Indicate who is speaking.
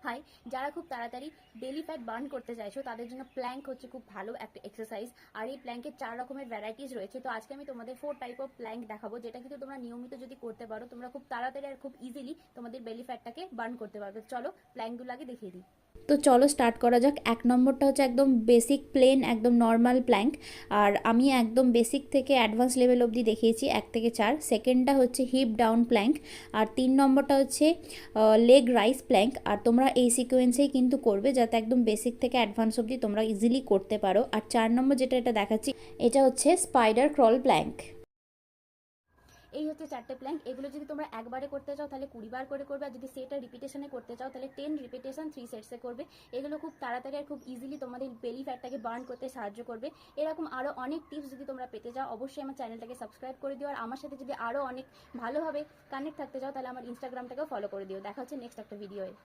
Speaker 1: High, যারা খুব তাড়াতাড়ি বেলি ফ্যাট বার্ন করতে চাইছো তাদের জন্য প্ল্যাঙ্ক হচ্ছে খুব ভালো একটা এক্সারসাইজ। আর এই প্ল্যাঙ্কের 4 রকমের ভ্যারাইটিস রয়েছে। তো আজকে আমি তোমাদের 4 টাইপ অফ প্ল্যাঙ্ক দেখাবো, যেটা কিন্তু তোমরা নিয়মিত যদি করতে পারো তোমরা খুব তাড়াতাড়ি আর খুব ইজিলি তোমাদের বেলি ফ্যাটটাকে বার্ন করতে পারবে। চলো প্ল্যাঙ্কগুলো আগে দেখিয়ে দিই। তো চলো স্টার্ট করা যাক। 1 নম্বরটা হচ্ছে একদম বেসিক প্লেন একদম নর্মাল প্ল্যাঙ্ক, আর আমি একদম বেসিক থেকে অ্যাডভান্স লেভেল অবধি দেখিয়েছি 1 থেকে 4। সেকেন্ডটা হচ্ছে হিপ ডাউন প্ল্যাঙ্ক, আর 3 নম্বরটা হচ্ছে লেগ রাইস প্ল্যাঙ্ক। আর তোমরা এই সিকোয়েন্সেই কিন্তু করবে যাতে একদম বেসিক থেকে অ্যাডভান্স অবধি তোমরা ইজিলি করতে পারো। আর 4 নম্বর এটা দেখাচ্ছি, এটা হচ্ছে স্পাইডার ক্রল প্ল্যাঙ্ক। এই হচ্ছে 4টে প্ল্যাঙ্ক। এগুলো যদি তোমরা একবারে করতে চাও তাহলে 20 বার করে করবে, আর যদি সেটা রিপিটেশনে করতে চাও তাহলে 10 রিপিটেশন 3 সেটসে করবে। এগুলো খুব তাড়াতাড়ি আর খুব ইজিলি তোমাদের বেলি ফ্যাটটাকে বার্ন করতে সাহায্য করবে। এরকম আরও অনেক টিপস যদি তোমরা পেতে চাও অবশ্যই আমার চ্যানেলটাকে সাবস্ক্রাইব করে দিও, আর আমার সাথে যদি আরও অনেক ভালোভাবে কানেক্ট থাকতে চাও তাহলে আমার ইনস্টাগ্রামটাকেও ফলো করে দিও। দেখা হচ্ছে নেক্সট একটা ভিডিওয়ে।